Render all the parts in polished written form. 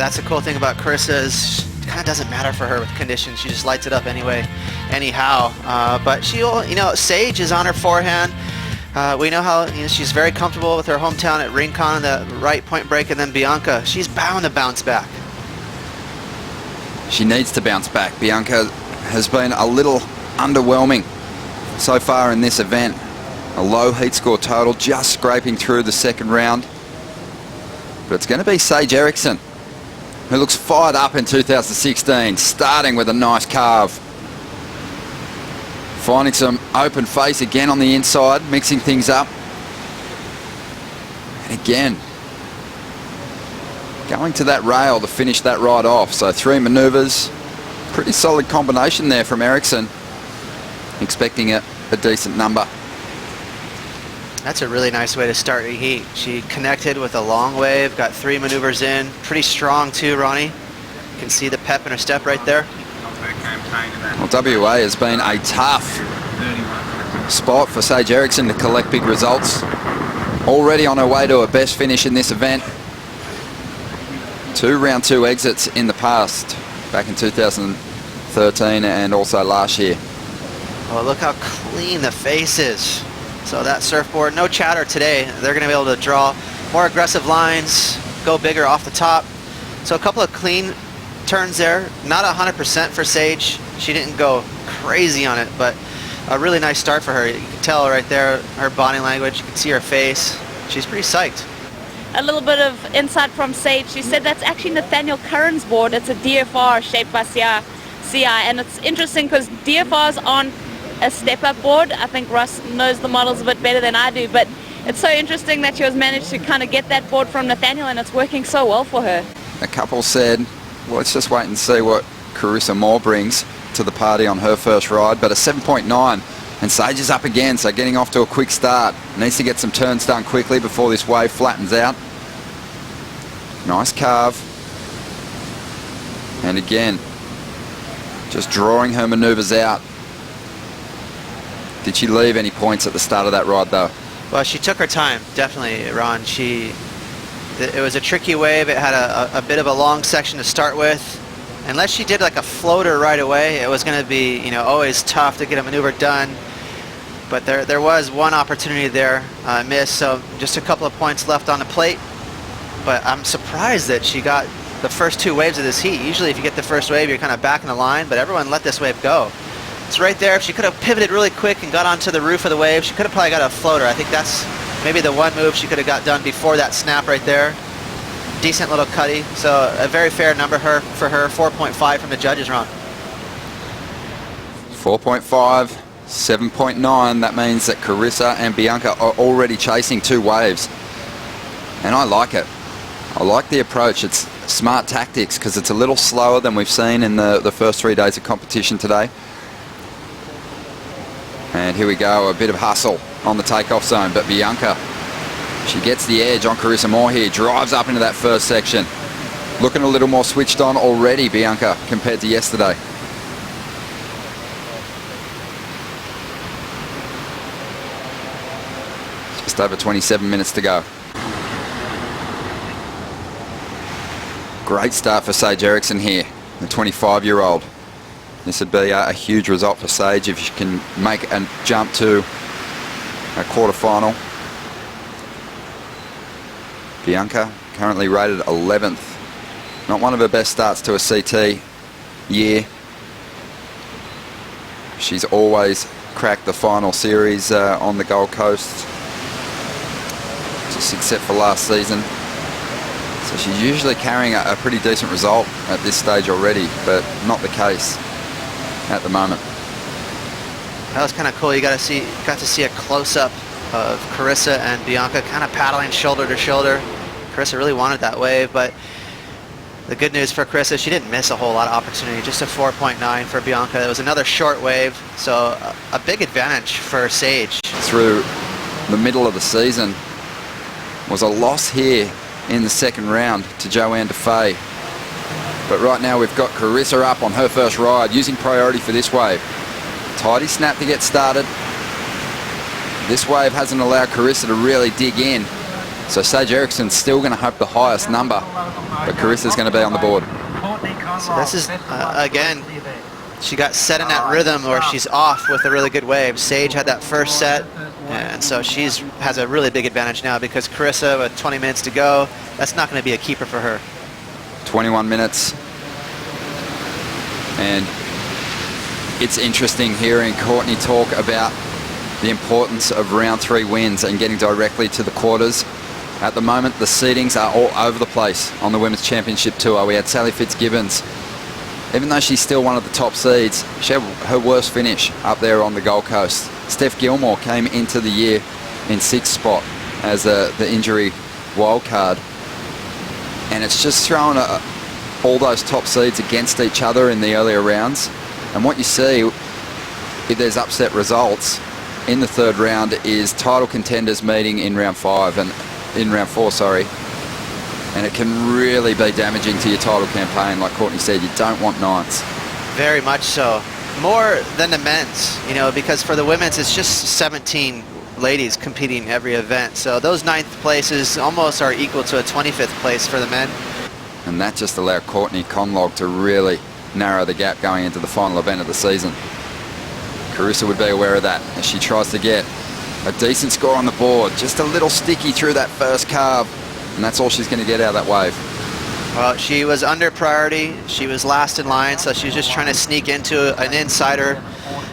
that's the cool thing about Carissa is it kind of doesn't matter for her with conditions. She just lights it up anyway, anyhow. But she'll, Sage is on her forehand. We know how she's very comfortable with her hometown at Rincon on the right point break, and then Bianca, she's bound to bounce back. She needs to bounce back. Bianca has been a little underwhelming so far in this event. A low heat score total, just scraping through the second round. But it's going to be Sage Erickson, who looks fired up in 2016, starting with a nice carve. Finding some open face again on the inside, mixing things up. And again, going to that rail to finish that right off. So 3 manoeuvres, pretty solid combination there from Erickson. Expecting a decent number. That's a really nice way to start your heat. She connected with a long wave, got 3 maneuvers in. Pretty strong too, Ronnie. You can see the pep in her step right there. Well, WA has been a tough spot for Sage Erickson to collect big results. Already on her way to her best finish in this event. 2 round 2 exits in the past, back in 2013 and also last year. Well, look how clean the face is. So that surfboard, no chatter today. They're going to be able to draw more aggressive lines, go bigger off the top. So a couple of clean turns there. Not 100% for Sage. She didn't go crazy on it, but a really nice start for her. You can tell right there, her body language. You can see her face. She's pretty psyched. A little bit of insight from Sage. She said that's actually Nathaniel Curran's board. It's a DFR shaped by CI, and it's interesting because DFRs aren't a step-up board. I think Russ knows the models a bit better than I do, but it's so interesting that she has managed to kind of get that board from Nathaniel, and it's working so well for her. A couple said, well, let's just wait and see what Carissa Moore brings to the party on her first ride, but a 7.9, and Sage is up again, so getting off to a quick start. Needs to get some turns done quickly before this wave flattens out. Nice carve. And again, just drawing her manoeuvres out. Did she leave any points at the start of that ride, though? Well, she took her time, definitely, Ron. It was a tricky wave. It had a bit of a long section to start with. Unless she did like a floater right away, it was going to be, always tough to get a maneuver done. But there was one opportunity there, missed. So just a couple of points left on the plate. But I'm surprised that she got the first 2 waves of this heat. Usually, if you get the first wave, you're kind of back in the line. But everyone let this wave go. It's right there. If she could have pivoted really quick and got onto the roof of the wave, she could have probably got a floater. I think that's maybe the one move she could have got done before that snap right there. Decent little cutty. So a very fair number for her. 4.5 from the judges, Ron. 4.5, 7.9. That means that Carissa and Bianca are already chasing 2 waves. And I like it. I like the approach. It's smart tactics because it's a little slower than we've seen in the first 3 days of competition today. And here we go, a bit of hustle on the takeoff zone, but Bianca, she gets the edge on Carissa Moore here, drives up into that first section. Looking a little more switched on already, Bianca, compared to yesterday. Just over 27 minutes to go. Great start for Sage Erickson here, the 25-year-old. This would be a huge result for Sage if she can make a jump to a quarterfinal. Bianca currently rated 11th. Not one of her best starts to a CT year. She's always cracked the final series on the Gold Coast, just except for last season. So she's usually carrying a pretty decent result at this stage already, but not the case at the moment. That was kind of cool. You got to see a close-up of Carissa and Bianca kind of paddling shoulder to shoulder. Carissa really wanted that wave, but the good news for Carissa, she didn't miss a whole lot of opportunity. Just a 4.9 for Bianca. It was another short wave, so a big advantage for Sage. Through the middle of the season was a loss here in the second round to Joanne DeFay. But right now we've got Carissa up on her first ride, using priority for this wave. Tidy snap to get started. This wave hasn't allowed Carissa to really dig in So Sage Erickson's still going to hope the highest number, but Carissa's going to be on the board. So this is, again, she got set in that rhythm where she's off with a really good wave. Sage had that first set, and so has a really big advantage now because Carissa, with 20 minutes to go, that's not going to be a keeper for her. 21 minutes. And it's interesting hearing Courtney talk about the importance of round 3 wins and getting directly to the quarters. At the moment, the seedings are all over the place on the Women's Championship Tour. We had Sally Fitzgibbons. Even though she's still one of the top seeds, she had her worst finish up there on the Gold Coast. Steph Gilmore came into the year in 6th spot as the injury wild card. And it's just thrown all those top seeds against each other in the earlier rounds. And what you see, if there's upset results in the 3rd round, is title contenders meeting in round 4, sorry. And it can really be damaging to your title campaign. Like Courtney said, you don't want 9ths. Very much so. More than the men's, you know, because for the women's, it's just 17 ladies competing every event. So those 9th places almost are equal to a 25th place for the men. And that just allowed Courtney Conlog to really narrow the gap going into the final event of the season. Carissa would be aware of that as she tries to get a decent score on the board. Just a little sticky through that first carve. And that's all she's going to get out of that wave. Well, she was under priority. She was last in line, so she was just trying to sneak into an insider.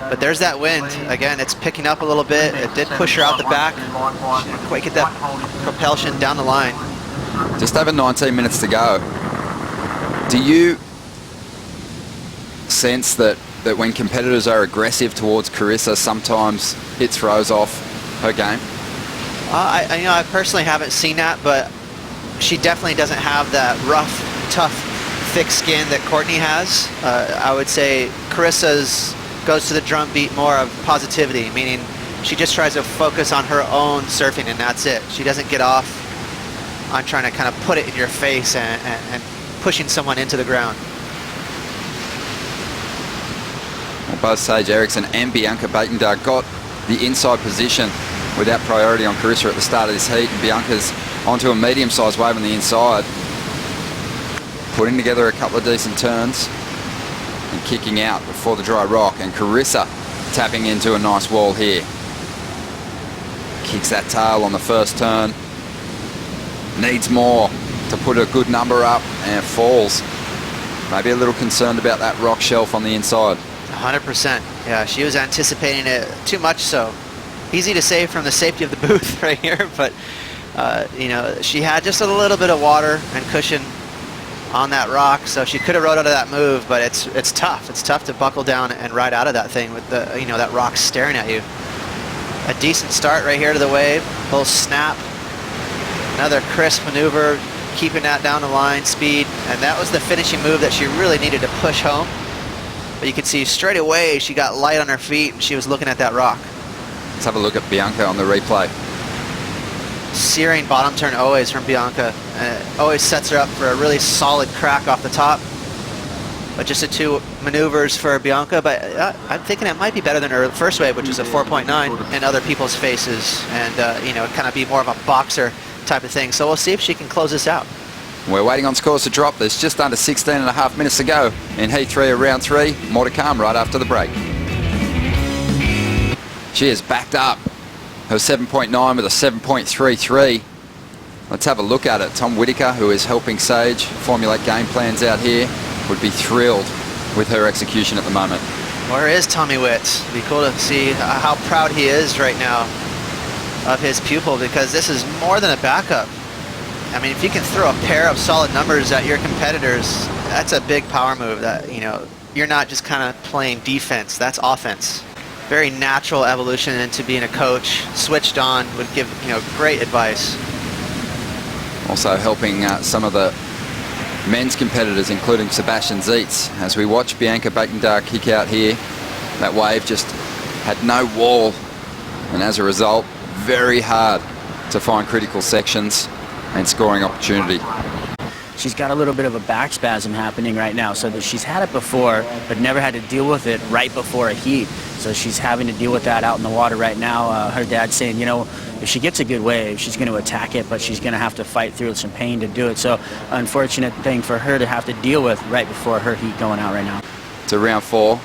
But there's that wind. Again, it's picking up a little bit. It did push her out the back. She didn't quite get that propulsion down the line. Just over 19 minutes to go. Do you sense that when competitors are aggressive towards Carissa, sometimes it throws off her game? I personally haven't seen that, but she definitely doesn't have that rough, tough, thick skin that Courtney has. I would say Carissa's goes to the drum beat more of positivity, meaning she just tries to focus on her own surfing and that's it. She doesn't get off on trying to kind of put it in your face and pushing someone into the ground. Well, both Sage Erickson and Bianca Buitendag got the inside position without priority on Carissa at the start of this heat, and Bianca's onto a medium-sized wave on the inside, putting together a couple of decent turns and kicking out before the dry rock, and Carissa tapping into a nice wall here. Kicks that tail on the first turn, needs more to put a good number up, and falls. Maybe a little concerned about that rock shelf on the inside. 100%. Yeah, she was anticipating it too much so. Easy to say from the safety of the booth right here, but you know, she had just a little bit of water and cushion on that rock, so she could have rode out of that move, but it's tough. It's tough to buckle down and ride out of that thing with the, you know, that rock staring at you. A decent start right here to the wave, little snap, another crisp maneuver, keeping that down the line, speed, and that was the finishing move that she really needed to push home. But you can see straight away she got light on her feet and she was looking at that rock. Let's have a look at Bianca on the replay. Searing bottom turn always from Bianca. And it always sets her up for a really solid crack off the top. But just the 2 maneuvers for Bianca. But I'm thinking it might be better than her first wave, which was a 4.9 in other people's faces. And, you know, kind of be more of a boxer type of thing. So we'll see if she can close this out. We're waiting on scores to drop. There's just under 16 and a half minutes to go in Heat 3 of round 3. More to come right after the break. She is backed up. Her 7.9 with a 7.33. Let's have a look at it. Tom Whitaker, who is helping Sage formulate game plans out here, would be thrilled with her execution at the moment. Where is Tommy Witz? It'd be cool to see how proud he is right now of his pupil, because this is more than a backup. I mean, if you can throw a pair of solid numbers at your competitors, that's a big power move. That, you know, you're not just kind of playing defense, that's offense. Very natural evolution into being a coach, switched on, would give, you know, great advice. Also helping some of the men's competitors, including Sebastian Zietz. As we watch Bianca Buitendag kick out here, that wave just had no wall, and as a result, very hard to find critical sections and scoring opportunity. she's got a little bit of a back spasm happening right now. So that she's had it before, but never had to deal with it right before a heat. So she's having to deal with that out in the water right now. Her dad's saying, you know, if she gets a good wave, she's going to attack it, but she's going to have to fight through some pain to do it. So unfortunate thing for her to have to deal with right before her heat going out right now. To round 4,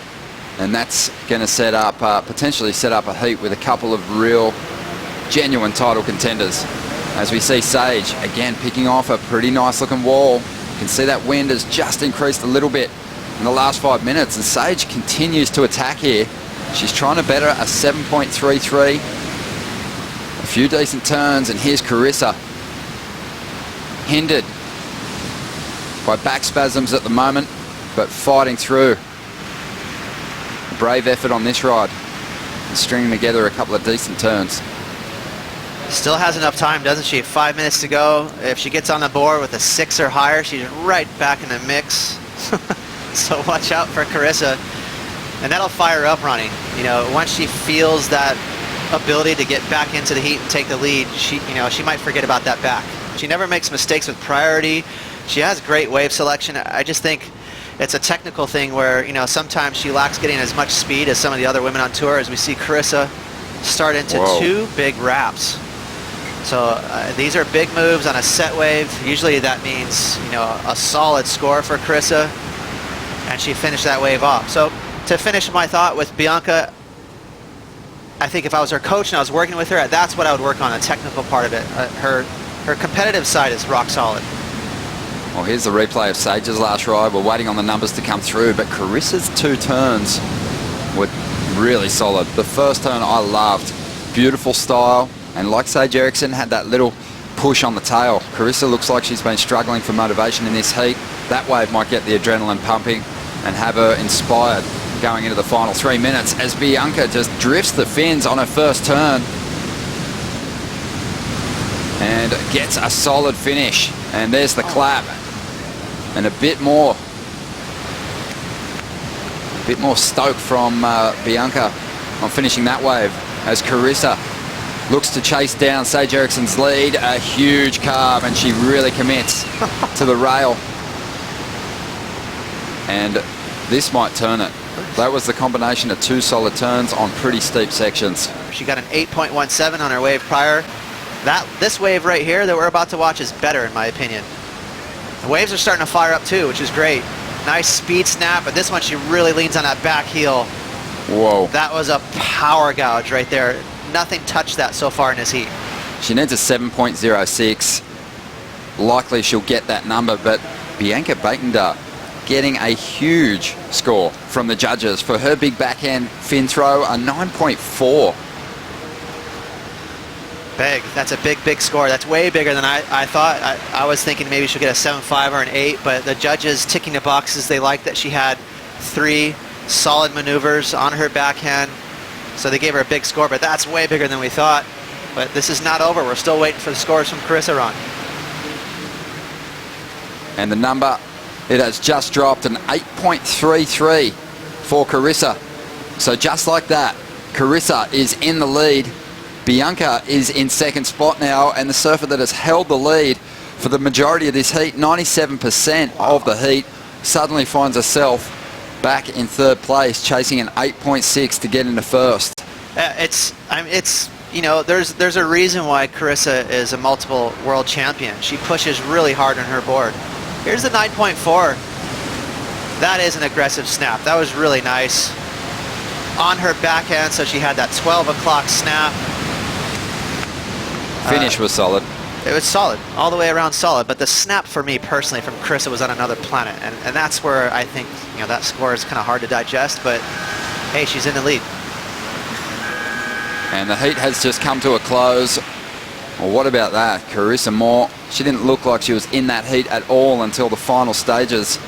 and that's going to set up, potentially set up a heat with a couple of real, genuine title contenders. As we see Sage, again, picking off a pretty nice looking wall. You can see that wind has just increased a little bit in the last 5 minutes, and Sage continues to attack here. She's trying to better a 7.33. A few decent turns, and here's Carissa. Hindered by back spasms at the moment, but fighting through. A brave effort on this ride, and stringing together a couple of decent turns. Still has enough time, doesn't she? 5 minutes to go. If she gets on the board with a 6 or higher, she's right back in the mix. So watch out for Carissa. And that'll fire her up, Ronnie. You know, once she feels that ability to get back into the heat and take the lead, she might forget about that back. She never makes mistakes with priority. She has great wave selection. I just think it's a technical thing where, you know, sometimes she lacks getting as much speed as some of the other women on tour, as we see Carissa start into 2 big wraps. So these are big moves on a set wave. Usually that means, you know, a solid score for Carissa, and she finished that wave off. So to finish my thought with Bianca, I think if I was her coach and I was working with her, that's what I would work on, the technical part of it. Her competitive side is rock solid. Well, here's the replay of Sage's last ride. We're waiting on the numbers to come through, but Carissa's 2 turns were really solid. The first turn I loved. Beautiful style, and like Sage Erickson, had that little push on the tail. Carissa looks like she's been struggling for motivation in this heat. That wave might get the adrenaline pumping and have her inspired going into the final 3 minutes, as Bianca just drifts the fins on her first turn and gets a solid finish. And there's the clap, and a bit more stoke from Bianca on finishing that wave, as Carissa looks to chase down Sage Erickson's lead. A huge carve, and she really commits to the rail, and this might turn it. That was the combination of 2 solid turns on pretty steep sections. She got an 8.17 on her wave prior. This wave right here that we're about to watch is better, in my opinion. The waves are starting to fire up too, which is great. Nice speed snap, but this one she really leans on that back heel. Whoa. That was a power gouge right there. Nothing touched that so far in this heat. She needs a 7.06. Likely she'll get that number, but Bianca Buitendag getting a huge score from the judges for her big backhand fin throw, a 9.4. Big. That's a big score. That's way bigger than I thought. I was thinking maybe she'll get a 7.5 or an 8, but the judges ticking the boxes. They liked that she had 3 solid maneuvers on her backhand, so they gave her a big score, but that's way bigger than we thought. But this is not over. We're still waiting for the scores from Carissa, Ron. And the number, it has just dropped, an 8.33 for Carissa. So just like that, Carissa is in the lead. Bianca is in second spot now, and the surfer that has held the lead for the majority of this heat, 97% of the heat, suddenly finds herself back in 3rd place, chasing an 8.6 to get into 1st. It's you know, there's a reason why Carissa is a multiple world champion. She pushes really hard on her board. Here's the 9.4. That is an aggressive snap. That was really nice. On her backhand, so she had that 12 o'clock snap. Finish was solid. It was solid, all the way around solid, but the snap for me personally from Carissa was on another planet, and that's where I think, you know, that score is kind of hard to digest, but hey, she's in the lead. And the heat has just come to a close. Well, what about that? Carissa Moore, she didn't look like she was in that heat at all until the final stages.